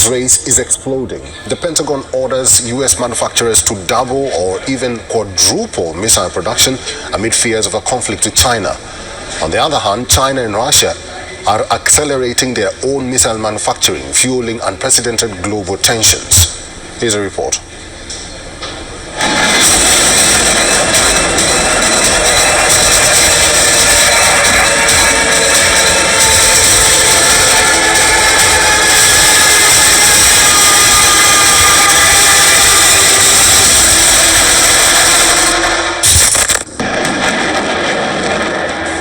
arms race is exploding. The Pentagon orders U.S. manufacturers to double or even quadruple missile production amid fears of a conflict with China. On the other hand, China and Russia are accelerating their own missile manufacturing, fueling unprecedented global tensions. Here's a report.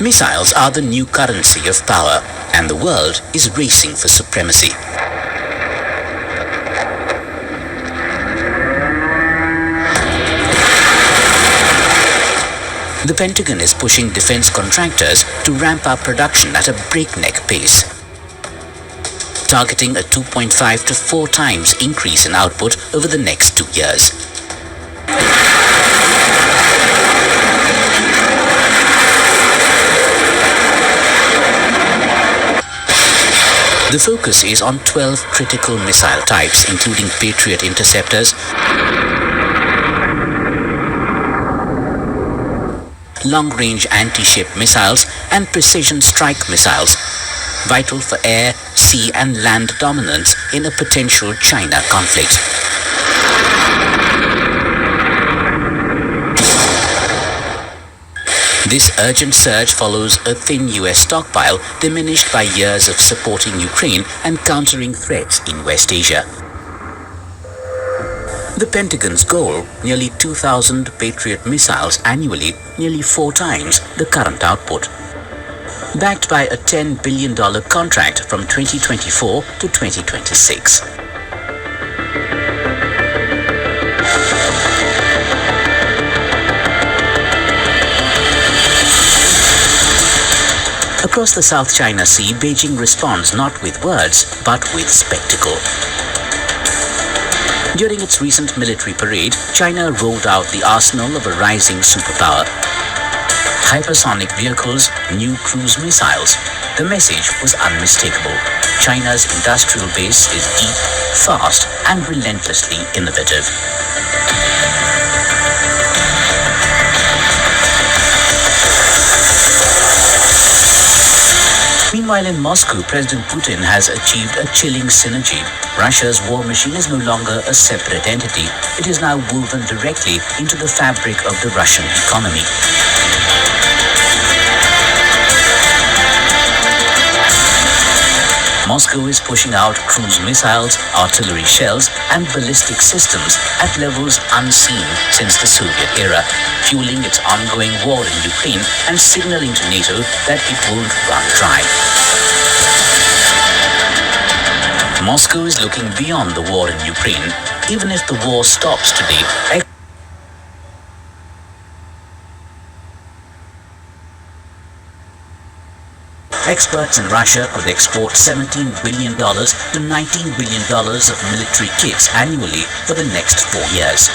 Missiles are the new currency of power, and the world is racing for supremacy. The Pentagon is pushing defense contractors to ramp up production at a breakneck pace, targeting a 2.5 to 4 times increase in output over the next 2 years. The focus is on 12 critical missile types, including Patriot interceptors, long-range anti-ship missiles, and precision strike missiles, vital for air, sea, and land dominance in a potential China conflict. This urgent surge follows a thin US stockpile diminished by years of supporting Ukraine and countering threats in West Asia. The Pentagon's goal, nearly 2,000 Patriot missiles annually, nearly 4 times the current output. Backed by a $10 billion contract from 2024 to 2026. Across the South China Sea, Beijing responds not with words, but with spectacle. During its recent military parade, China rolled out the arsenal of a rising superpower. Hypersonic vehicles, new cruise missiles. The message was unmistakable. China's industrial base is deep, fast, and relentlessly innovative. Meanwhile, in Moscow, President Putin has achieved a chilling synergy. Russia's war machine is no longer a separate entity. It is now woven directly into the fabric of the Russian economy. Moscow is pushing out cruise missiles, artillery shells, and ballistic systems at levels unseen since the Soviet era, fueling its ongoing war in Ukraine and signaling to NATO that it won't run dry. Moscow is looking beyond the war in Ukraine. Even if the war stops today, experts in Russia could export $17 billion to $19 billion of military kits annually for the next 4 years.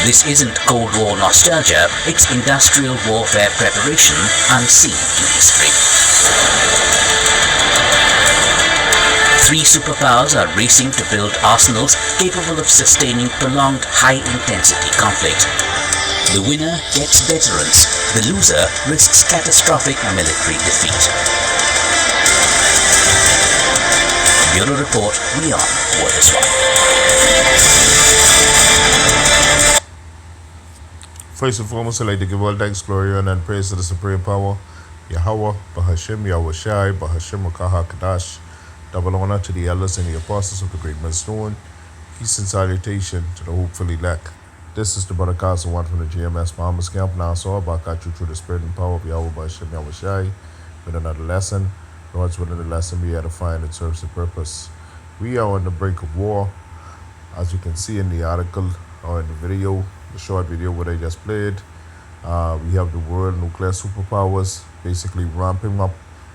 This isn't Cold War nostalgia, it's industrial warfare preparation unseen in history. 3 superpowers are racing to build arsenals capable of sustaining prolonged high-intensity conflict. The winner gets veterans. The loser risks catastrophic military defeat. Bureau Report, Leon Waterswan. First and foremost, I'd like to give all thanks, glory, and praise to the Supreme Power, Yahweh, Bahashim, Yahweh Shai, Bahashim, Makaha Kadash. Double honor to the elders and the apostles of the great millstone. Peace and salutation to the hopefully elect. This is the broadcast one from the GMS Bahamas Camp. Now, so I got you through the spirit and power of Yahweh Bahashim, Yahweh Shai with another lesson. Lord's within the lesson we edifying and serves the purpose. We are on the brink of war, as you can see in the article or in the video, the short video what I just played. We have the world nuclear superpowers basically ramping up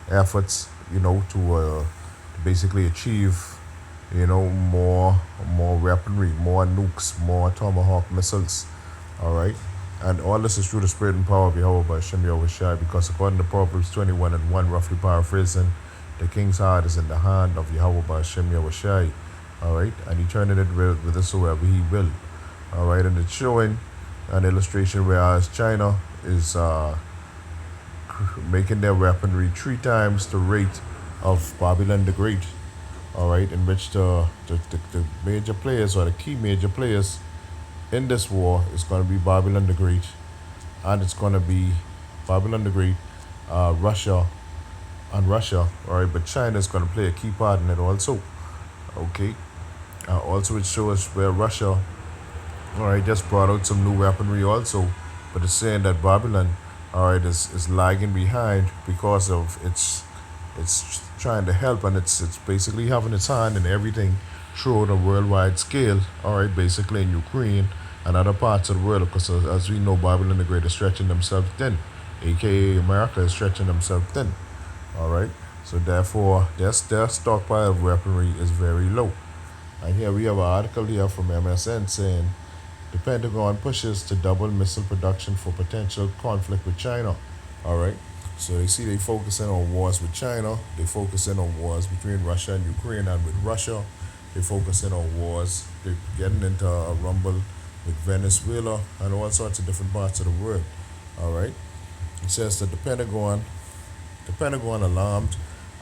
efforts, to basically achieve, more weaponry, more nukes, more tomahawk missiles. All right. And all this is through the spirit and power of Yahweh Bahashim Yahweh Shai, because according to Proverbs 21:1, roughly paraphrasing, the king's heart is in the hand of Yahweh Bahashim Yahweh Shai. all right, and he turning it whithersoever he will, all right, and it's showing an illustration whereas China is making their weaponry three times the rate of Babylon the Great, all right, in which the major players or the key major players in this war is going to be Babylon the Great, and it's going to be Babylon the Great, Russia, and Russia, all right, but China is going to play a key part in it also, okay. Also, it shows where Russia, all right, just brought out some new weaponry also, but it's saying that Babylon, all right, is lagging behind because of it's trying to help and it's basically having its hand in everything throughout a worldwide scale, all right, basically in Ukraine and other parts of the world, because as we know, Babylon the Great is stretching themselves thin, aka America is stretching themselves thin, all right. So therefore, their stockpile of weaponry is very low. And here we have an article here from MSN saying the Pentagon pushes to double missile production for potential conflict with China. All right. So they see they focusing on wars with China. They focusing on wars between Russia and Ukraine, and with Russia, they focusing on wars. They're getting into a rumble with Venezuela and all sorts of different parts of the world. All right. It says that the Pentagon alarmed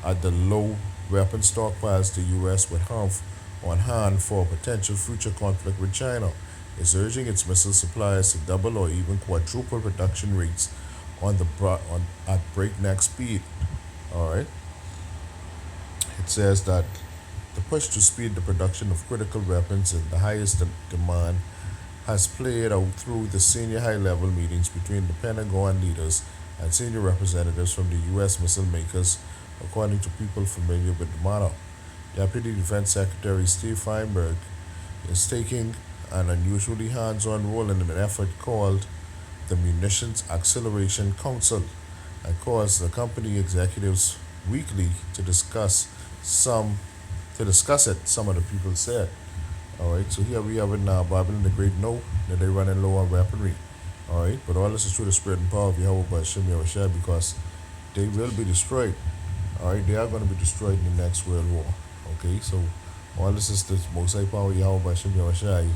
at the low weapon stockpiles the U.S. would have on hand for a potential future conflict with China. Is urging its missile suppliers to double or even quadruple production rates at breakneck speed. All right. It says that the push to speed the production of critical weapons in the highest demand has played out through the senior high-level meetings between the Pentagon leaders and senior representatives from the U.S. missile makers, according to people familiar with the matter. Deputy Defense Secretary Steve Feinberg is taking an unusually hands-on role in an effort called the Munitions Acceleration Council, and calls the company executives weekly some to discuss it. Some of the people said. All right, so here we have it now. Babylon the Great know that they're running low on weaponry. All right, but all this is through the spirit and power of Yahweh Bashim Yahushua, because they will be destroyed. All right, they are going to be destroyed in the next world war. Okay, so all this is the Most High power Yahweh Bashim Yahushua.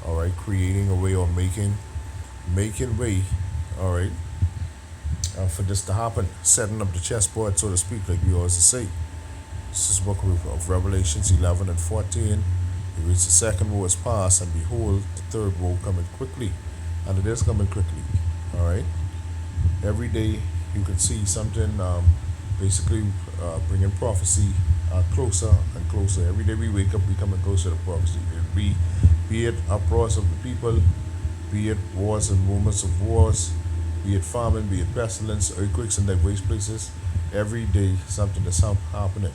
All right, creating a way or making way. All right, for this to happen, setting up the chessboard, so to speak, like we always say. This is the book of Revelations 11 and 14. He reads the second woe is past, and behold, the third woe coming quickly. And it is coming quickly. All right. Every day you can see something basically bringing prophecy closer and closer. Every day we wake up, we coming closer to prophecy. Be it uproars of the people, be it wars and rumors of wars, be it famine, be it pestilence, earthquakes in diverse places. Every day something is happening.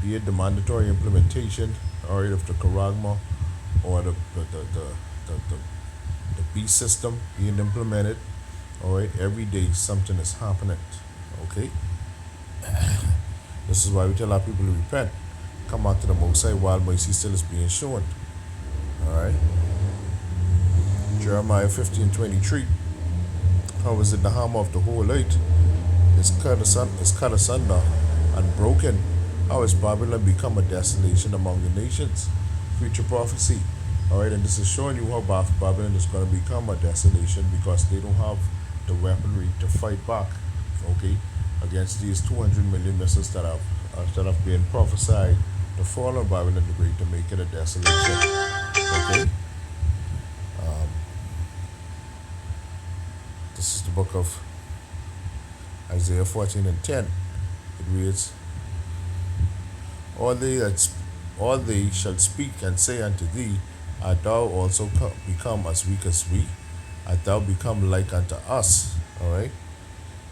Be it the mandatory implementation, all right, of the Karagma, or the B system being implemented. All right, every day something is happening. Okay, this is why we tell our people to repent, come out to the Most High while mercy still is being shown. All right, Jeremiah 15:23. How is it the hammer of the whole earth is cut asunder and broken? How has Babylon become a desolation among the nations? Future prophecy. All right, and this is showing you how Babylon is going to become a desolation because they don't have the weaponry to fight back, okay, against these 200 million missiles that have been prophesied to fall on Babylon the Great to make it a desolation. Okay, this is the book of Isaiah 14 and 10. It reads, all they shall speak and say unto thee, art thou also become as weak as we? Art thou become like unto us? All right.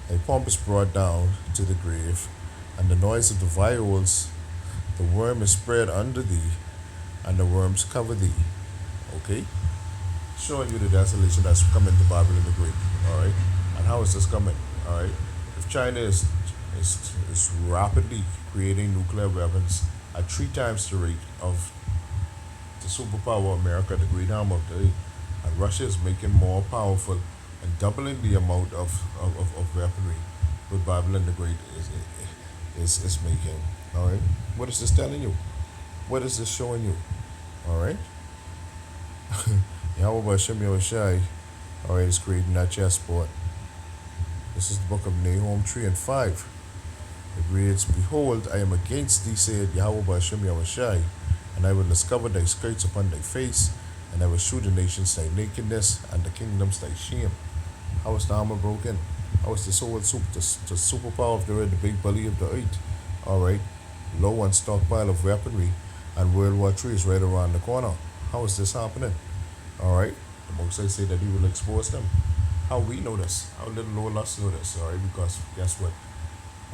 Thy pomp is brought down to the grave, and the noise of the viols, the worm is spread under thee, and the worms cover thee. Okay. Showing you the desolation that's coming to Babylon the Great. All right. And how is this coming? All right. If China is rapidly creating nuclear weapons at 3 times the rate of the superpower America, the great arm of the earth, and Russia is making more powerful and doubling the amount of weaponry what Babylon the Great is making. All right, what is this telling you? What is this showing you? All right. Yahweh Bashem Yahushai, all right, is creating that chessboard. This is the book of Nahum 3 and 5. It reads, Behold, I am against thee, said Yahweh Bashem Yahushai, and I will discover thy skirts upon thy face, and I will shew the nations thy nakedness, and the kingdoms thy shame. How is the armor broken? How is the the superpower of the red, the big belly of the earth? All right, low on stockpile of weaponry, and World War III is right around the corner. How is this happening? All right, the Mosai say that he will expose them. How we know this? How little old us know this? All right, because guess what?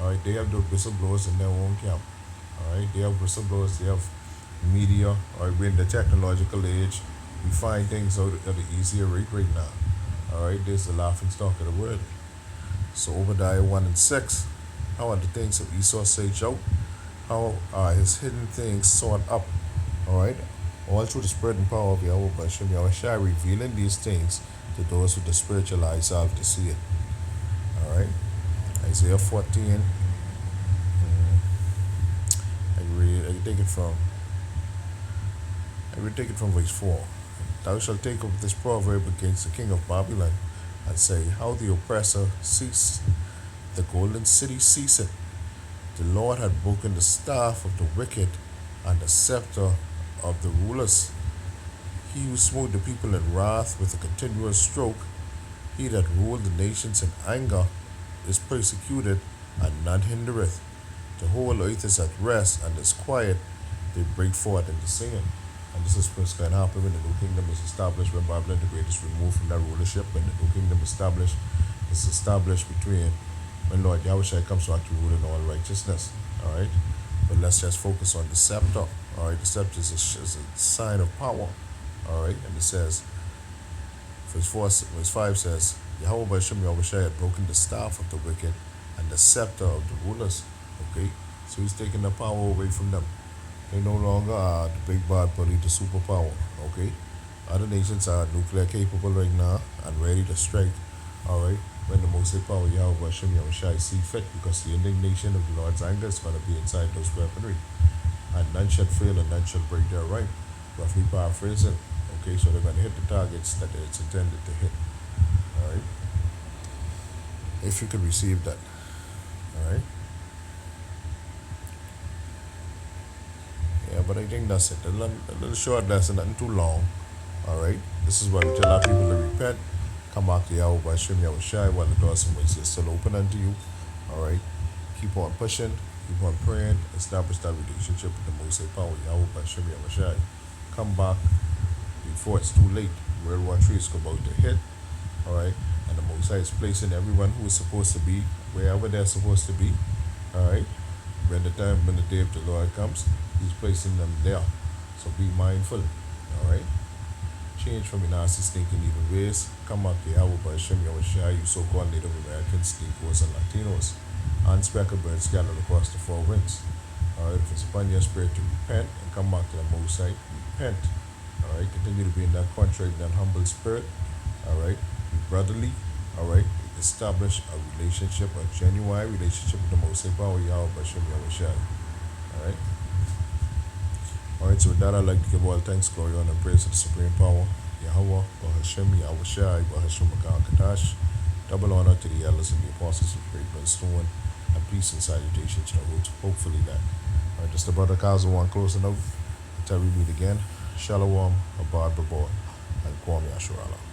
All right, they have the whistleblowers in their own camp. All right, they have whistleblowers, they have media. All right, we're in the technological age. We find things out at an easier rate right now. All right, there's the laughing stock of the word. So Obadiah 1 and 6. How are the things of Esau searched out? How are his hidden things sought up? All right, all through the spirit and power of Yahweh Bashem Yahushua, revealing these things to those with the spiritual eyes have to see it. All right, Isaiah 14. I take it from verse 4. Thou shalt take up this proverb against the king of Babylon, and say, How the oppressor ceased, the golden city ceaseth. The Lord had broken the staff of the wicked, and the scepter of the rulers. He who smote the people in wrath with a continuous stroke, he that ruled the nations in anger, is persecuted, and none hindereth. The whole earth is at rest and is quiet. They break forth into singing. And this is what's going to happen when the new kingdom is established, when Babylon the Great is removed from that rulership, when the new kingdom is established between when Lord Yahushua comes back to rule in all righteousness. All right? But let's just focus on the scepter. All right? The scepter is a sign of power. All right? And it says, verse 5 says, Yahweh Bashem Yahushua had broken the staff of the wicked and the scepter of the rulers. Okay? So he's taking the power away from them. They no longer are the big bad bully, the superpower. Okay? Other nations are nuclear capable right now and ready to strike. Alright? When the Most High Power Yahweh Hashem Yahushua see fit, because the indignation of the Lord's anger is going to be inside those weaponry. And none shall fail and none shall break their right. Roughly paraphrasing. Okay, so they're going to hit the targets that it's intended to hit. Alright? If you could receive that. Alright? Yeah, but I think that's it. A little short lesson, nothing too long. Alright? This is why we tell our people to repent. Come back to Yahweh Bashem Yahushua while the doors of mercy is still open unto you. Alright? Keep on pushing, keep on praying, establish that relationship with the Most High Power, Yahweh Bashem Yahushua. Come back before it's too late. World War III is about to hit. Alright? And the Most High is placing everyone who is supposed to be wherever they're supposed to be. Alright? When the day of the Lord comes, He's placing them there. So be mindful. Alright? Change from your nasty, stinking, evil ways. Come back to Yahweh Bashem Yahushua, you so-called Native Americans, Negroes, and Latinos. Unspeckled birds scattered across the four winds. Alright? If it's upon your spirit to repent and come back to the Most High, repent. Alright? Continue to be in that contrite and that humble spirit. Alright? Be brotherly. Alright? Establish a relationship, a genuine relationship with the Most High Power Yahweh Bashem Yahushua. Alright? Alright, so with that, I'd like to give all thanks, glory, honor, and praise to the supreme power, Yahweh, Bahashem, Yahushua, Bahashem, Kadash. Double honor to the elders and the apostles of Great Stone, and peace and salutations to the roots. Hopefully that. Alright, this is the brother Kazawan closing out. Until we meet again, Shalom, Abad Babor, and Ban-Yasharahla.